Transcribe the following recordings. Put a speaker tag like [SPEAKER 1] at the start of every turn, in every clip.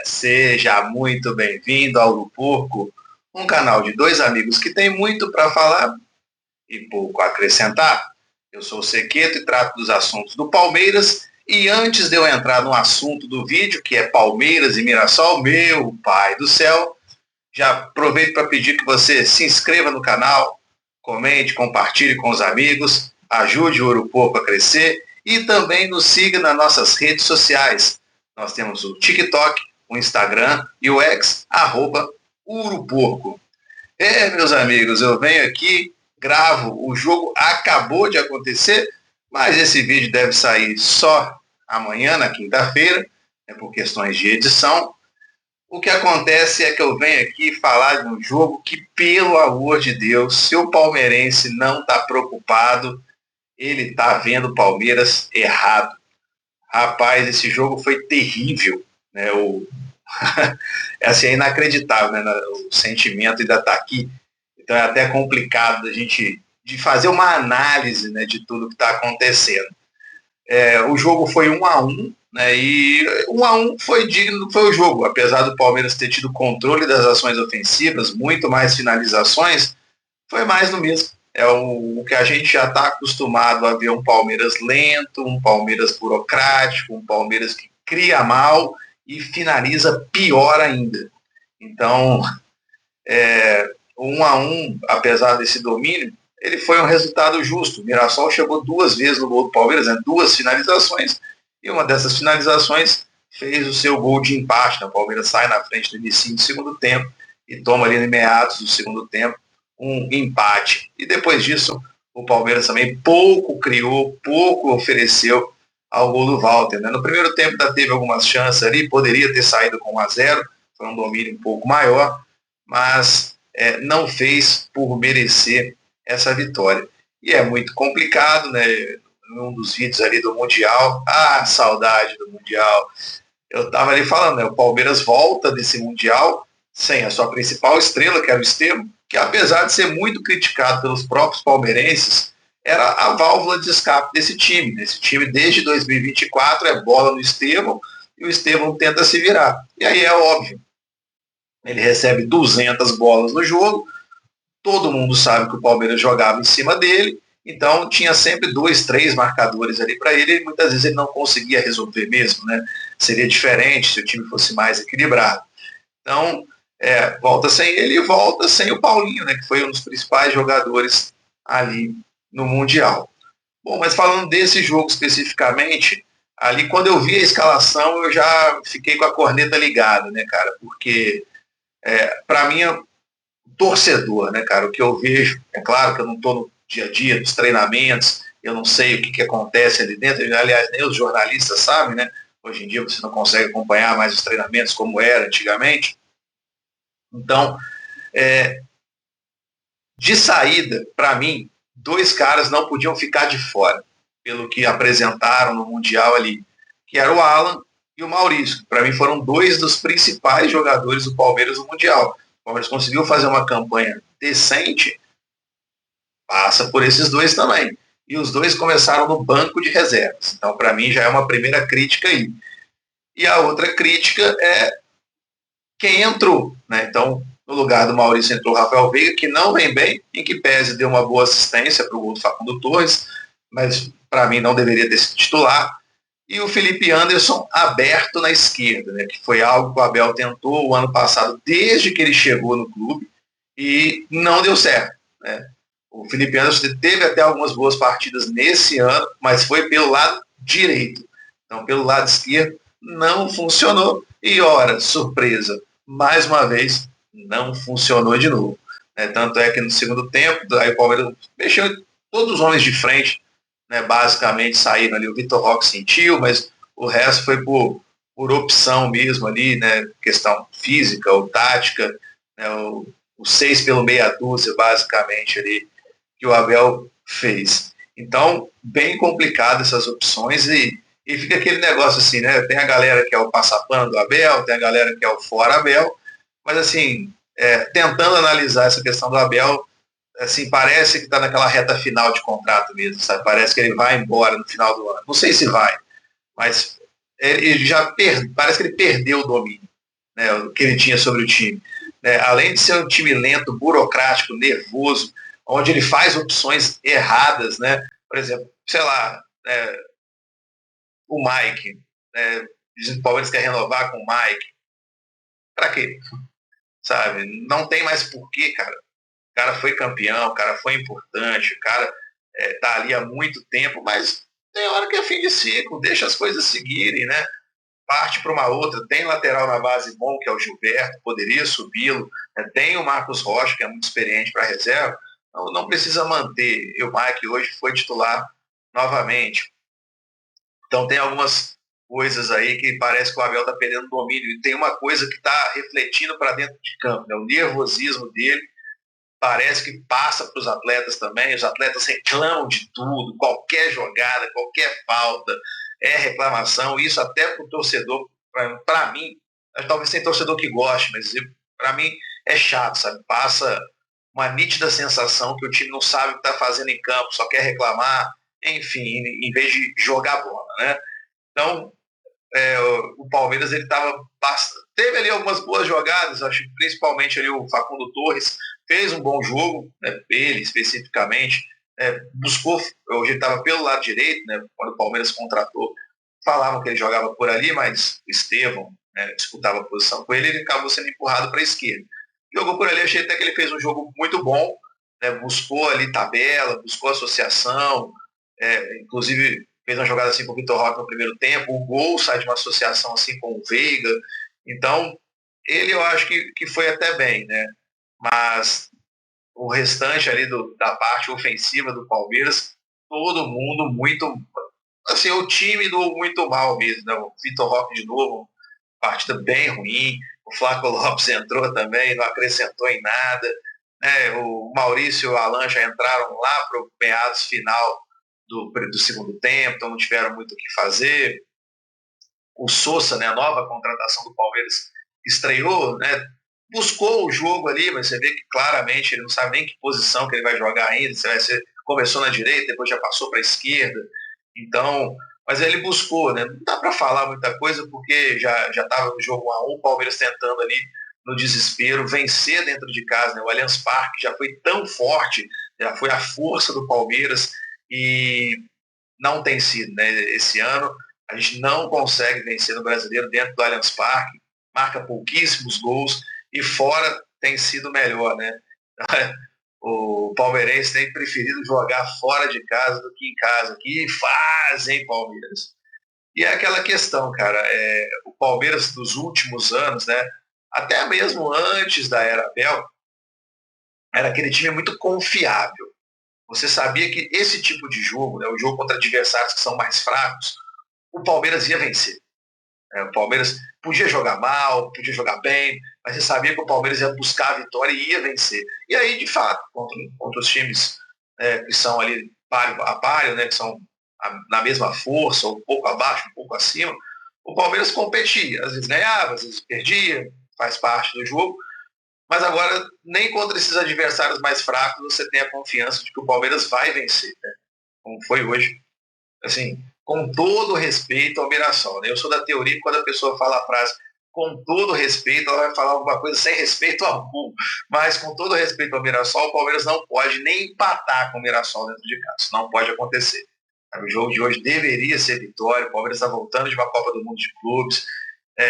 [SPEAKER 1] Seja muito bem-vindo ao Ouro Porco, um canal de dois amigos que tem muito para falar e pouco a acrescentar. Eu sou o Sequeto e trato dos assuntos do Palmeiras. E antes de eu entrar no assunto do vídeo, que é Palmeiras e Mirassol, meu pai do céu, já aproveito para pedir que você se inscreva no canal, comente, compartilhe com os amigos, ajude o Ouro Porco a crescer e também nos siga nas nossas redes sociais. Nós temos o TikTok, o Instagram e o X, @Uruporco. Meus amigos, eu venho aqui, gravo, o jogo acabou de acontecer, mas esse vídeo deve sair só amanhã, na quinta-feira, por questões de edição. O que acontece é que eu venho aqui falar de um jogo que, pelo amor de Deus, se o palmeirense não está preocupado, ele está vendo o Palmeiras errado. Rapaz, esse jogo foi terrível, né? É inacreditável, né? O sentimento ainda está aqui. Então é até complicado a gente de fazer uma análise, né, de tudo que está acontecendo. O jogo foi 1-1, né, e 1-1 foi digno, foi o jogo, apesar do Palmeiras ter tido controle das ações ofensivas, muito mais finalizações, foi mais do mesmo. É o que a gente já está acostumado a ver, um Palmeiras lento, um Palmeiras burocrático, um Palmeiras que cria mal e finaliza pior ainda. Então, o 1-1, apesar desse domínio, ele foi um resultado justo. O Mirassol chegou duas vezes no gol do Palmeiras, né, duas finalizações, e uma dessas finalizações fez o seu gol de empate. Né? O Palmeiras sai na frente do início do segundo tempo e toma ali em meados do segundo tempo um empate. E depois disso, o Palmeiras também pouco criou, pouco ofereceu ao gol do Walter. Né? No primeiro tempo ainda teve algumas chances ali, poderia ter saído com 1-0, foi um domínio um pouco maior, mas não fez por merecer essa vitória. E é muito complicado, né? Um dos vídeos ali do Mundial, saudade do Mundial. Eu estava ali falando, né? O Palmeiras volta desse Mundial sem a sua principal estrela, que era o Estevam, que apesar de ser muito criticado pelos próprios palmeirenses, era a válvula de escape desse time. Esse time, desde 2024, é bola no Estevam, e o Estevam tenta se virar. E aí é óbvio, ele recebe 200 bolas no jogo, todo mundo sabe que o Palmeiras jogava em cima dele, então tinha sempre 2, 3 marcadores ali para ele, e muitas vezes ele não conseguia resolver mesmo, né? Seria diferente se o time fosse mais equilibrado. Então, volta sem ele e volta sem o Paulinho, né, que foi um dos principais jogadores ali no Mundial. Bom, mas falando desse jogo especificamente, ali quando eu vi a escalação eu já fiquei com a corneta ligada, né, cara, porque para mim torcedor, né, cara, o que eu vejo, é claro que eu não estou no dia a dia dos treinamentos, eu não sei o que acontece ali dentro, aliás, nem os jornalistas sabem, né, hoje em dia você não consegue acompanhar mais os treinamentos como era antigamente. Então, de saída, para mim, 2 caras não podiam ficar de fora, pelo que apresentaram no Mundial ali, que era o Alan e o Maurício. Para mim foram 2 dos principais jogadores do Palmeiras no Mundial. O Palmeiras conseguiu fazer uma campanha decente, passa por esses 2 também. E os 2 começaram no banco de reservas. Então, para mim, já é uma primeira crítica aí. E a outra crítica é quem entrou, né? Então, no lugar do Maurício entrou o Rafael Veiga, que não vem bem, em que pese deu uma boa assistência para o gol do Facundo Torres, mas para mim não deveria ter sido titular. E o Felipe Anderson aberto na esquerda, né? Que foi algo que o Abel tentou o ano passado, desde que ele chegou no clube, e não deu certo, né? O Felipe Anderson teve até algumas boas partidas nesse ano, mas foi pelo lado direito. Então, pelo lado esquerdo, não funcionou. E, ora, surpresa, mais uma vez, não funcionou de novo. Tanto é que no segundo tempo, aí o Palmeiras mexeu todos os homens de frente, né, basicamente saíram ali. O Vitor Roque sentiu, mas o resto foi por opção mesmo ali, né, questão física ou tática, né, o 6 pelo meia dúzia, basicamente, ali, que o Abel fez. Então, bem complicado essas opções e fica aquele negócio assim, né? Tem a galera que é o passapano do Abel, tem a galera que é o fora Abel, mas assim, tentando analisar essa questão do Abel, assim, parece que está naquela reta final de contrato mesmo, sabe? Parece que ele vai embora no final do ano. Não sei se vai, mas ele parece que ele perdeu o domínio, né, que ele tinha sobre o time. Né? Além de ser um time lento, burocrático, nervoso, onde ele faz opções erradas, né? Por exemplo, sei lá, o Mike, né? Dizem que o Palmeiras quer renovar com o Mike. Pra quê? Sabe? Não tem mais porquê, cara. O cara foi campeão, o cara foi importante, o cara tá ali há muito tempo, mas tem hora que é fim de ciclo, deixa as coisas seguirem, né? Parte para uma outra. Tem lateral na base bom, que é o Gilberto, poderia subi-lo. Né? Tem o Marcos Rocha, que é muito experiente para reserva. Não precisa manter. E o Mike hoje foi titular novamente. Então tem algumas coisas aí que parece que o Abel está perdendo domínio. E tem uma coisa que está refletindo para dentro de campo. Né? O nervosismo dele parece que passa para os atletas também. Os atletas reclamam de tudo, qualquer jogada, qualquer falta, é reclamação. Isso até para o torcedor, para mim, talvez tem torcedor que goste, mas para mim é chato, sabe? Passa uma nítida sensação que o time não sabe o que está fazendo em campo, só quer reclamar, enfim, em vez de jogar bola, né? Então, o Palmeiras ele teve ali algumas boas jogadas, acho que principalmente ali o Facundo Torres fez um bom jogo, né, ele especificamente, buscou, hoje ele estava pelo lado direito, né, quando o Palmeiras contratou, falavam que ele jogava por ali, mas o Estevão, né, disputava a posição com ele, ele acabou sendo empurrado para a esquerda. Jogou por ali, achei até que ele fez um jogo muito bom, né, buscou ali tabela, buscou associação, inclusive fez uma jogada assim com o Vitor Roque no primeiro tempo, o gol sai de uma associação assim com o Veiga, então ele eu acho que foi até bem, né? Mas o restante ali da parte ofensiva do Palmeiras, todo mundo muito, assim, o time do muito mal mesmo, né? O Vitor Roque de novo, partida bem ruim, o Flávio Lopes entrou também, não acrescentou em nada, né? O Maurício e o Alan já entraram lá para o meados final do segundo tempo, então não tiveram muito o que fazer. O Sousa, né, a nova contratação do Palmeiras, estreou, né, buscou o jogo ali, mas você vê que claramente ele não sabe nem que posição que ele vai jogar ainda. Começou na direita, depois já passou para a esquerda. Então, mas ele buscou, né? Não dá para falar muita coisa porque já estava no jogo 1-1, o Palmeiras tentando ali no desespero vencer dentro de casa, né? O Allianz Parque já foi tão forte, já foi a força do Palmeiras e não tem sido, né? Esse ano a gente não consegue vencer no Brasileiro dentro do Allianz Parque, marca pouquíssimos gols e fora tem sido melhor, né? O palmeirense tem preferido jogar fora de casa do que em casa. Que fazem, Palmeiras. E é aquela questão, cara, o Palmeiras dos últimos anos, né? Até mesmo antes da era Abel, era aquele time muito confiável. Você sabia que esse tipo de jogo, né, o jogo contra adversários que são mais fracos, o Palmeiras ia vencer. O Palmeiras podia jogar mal, podia jogar bem, mas você sabia que o Palmeiras ia buscar a vitória e ia vencer. E aí, de fato, contra os times que são ali páreo a páreo, né, que são na mesma força, um pouco abaixo, um pouco acima, o Palmeiras competia. Às vezes ganhava, às vezes perdia, faz parte do jogo. Mas agora, nem contra esses adversários mais fracos, você tem a confiança de que o Palmeiras vai vencer, né? Como foi hoje. Assim, com todo respeito ao Mirassol. Né? Eu sou da teoria que quando a pessoa fala a frase com todo respeito, ela vai falar alguma coisa sem respeito algum. Mas com todo respeito ao Mirassol, o Palmeiras não pode nem empatar com o Mirassol dentro de casa. Isso não pode acontecer. O jogo de hoje deveria ser vitória. O Palmeiras está voltando de uma Copa do Mundo de Clubes,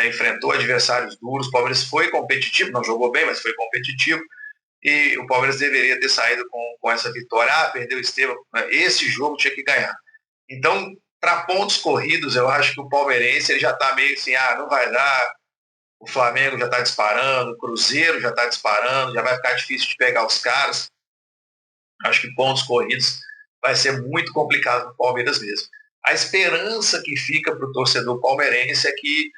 [SPEAKER 1] enfrentou adversários duros. O Palmeiras foi competitivo, não jogou bem, mas foi competitivo. E o Palmeiras deveria ter saído com essa vitória. Perdeu o Estevam. Esse jogo tinha que ganhar. Então, para pontos corridos, eu acho que o palmeirense ele já está meio assim, não vai dar, o Flamengo já está disparando, o Cruzeiro já está disparando, já vai ficar difícil de pegar os caras. Acho que pontos corridos vai ser muito complicado para o Palmeiras mesmo. A esperança que fica para o torcedor palmeirense é que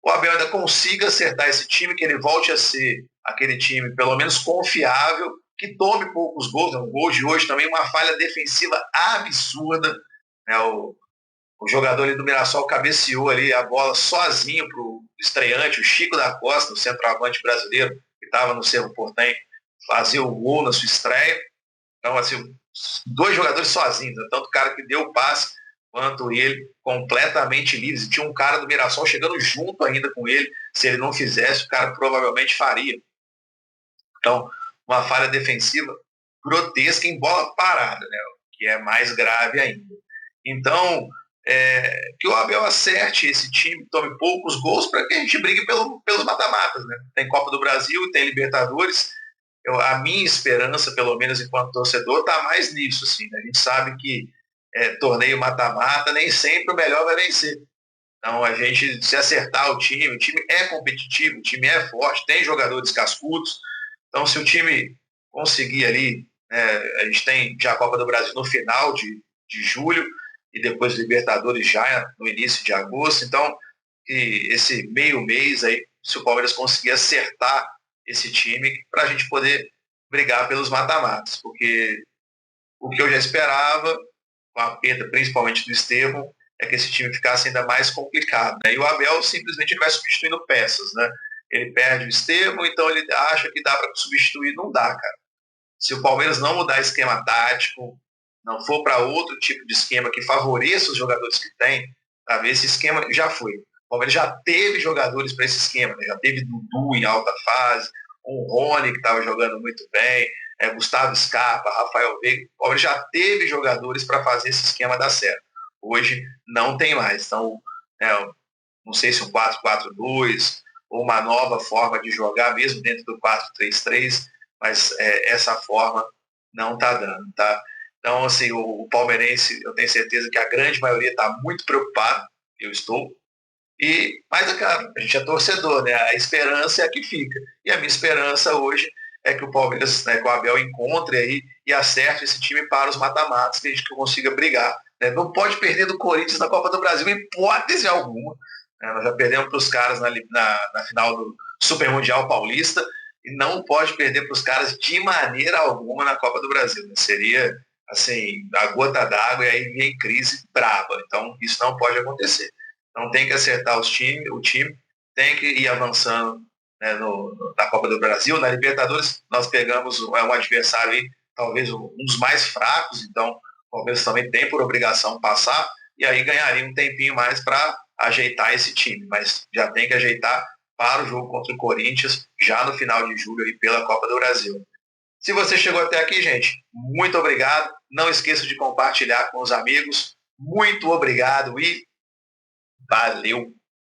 [SPEAKER 1] o Abel ainda consiga acertar esse time, que ele volte a ser aquele time pelo menos confiável, que tome poucos gols. O gol de hoje também, uma falha defensiva absurda. Né? O jogador ali do Mirassol cabeceou ali a bola sozinho para o estreante, o Chico da Costa, o centroavante brasileiro, que estava no Cerro Porteño, fazer o gol na sua estreia. Então, assim, dois jogadores sozinhos, né? Tanto o cara que deu o passe, quanto ele, completamente livres. E tinha um cara do Mirassol chegando junto ainda com ele. Se ele não fizesse, o cara provavelmente faria. Então, uma falha defensiva grotesca em bola parada, né? Que é mais grave ainda. Então, que o Abel acerte esse time, tome poucos gols para que a gente brigue pelos mata-matas, né? Tem Copa do Brasil e tem Libertadores. A minha esperança, pelo menos enquanto torcedor, está mais nisso. Assim, né? A gente sabe que torneio mata-mata, nem sempre o melhor vai vencer. Então, a gente, se acertar o time é competitivo, o time é forte, tem jogadores cascudos. Então, se o time conseguir ali, a gente tem já a Copa do Brasil no final de julho e depois Libertadores já no início de agosto. Então, esse meio mês aí, se o Palmeiras conseguir acertar esse time para a gente poder brigar pelos mata-matas, porque o que eu já esperava, com a perda principalmente do Estevão, é que esse time ficasse ainda mais complicado, né? E o Abel simplesmente vai substituindo peças, né? Ele perde o Estevão, então ele acha que dá para substituir. Não dá, cara. Se o Palmeiras não mudar esquema tático, não for para outro tipo de esquema que favoreça os jogadores que tem, sabe? Esse esquema já foi. O Palmeiras já teve jogadores para esse esquema, né? Já teve Dudu em alta fase, um Rony que estava jogando muito bem, Gustavo Scarpa, Rafael Veiga. O Palmeiras já teve jogadores para fazer esse esquema dar certo. Hoje não tem mais. Então, não sei se um 4-4-2 ou uma nova forma de jogar, mesmo dentro do 4-3-3, mas essa forma não está dando, tá? Então, assim, o palmeirense, eu tenho certeza que a grande maioria está muito preocupado, eu estou, mas, cara, a gente é torcedor, né? A esperança é a que fica. E a minha esperança hoje é que o Palmeiras, né, que o Abel encontre aí e acerte esse time para os mata-matas, que a gente consiga brigar. Né? Não pode perder do Corinthians na Copa do Brasil, em hipótese alguma. Nós já perdemos para os caras na final do Super Mundial Paulista e não pode perder para os caras de maneira alguma na Copa do Brasil. Né? Seria, assim, a gota d'água e aí vem crise braba. Então, isso não pode acontecer. Então, tem que acertar o time tem que ir avançando, né, na Copa do Brasil. Na Libertadores, nós pegamos um adversário aí, talvez um dos mais fracos, então o Palmeiras também tem por obrigação passar, e aí ganharia um tempinho mais para ajeitar esse time, mas já tem que ajeitar para o jogo contra o Corinthians, já no final de julho, aí, pela Copa do Brasil. Se você chegou até aqui, gente, muito obrigado. Não esqueça de compartilhar com os amigos. Muito obrigado e valeu!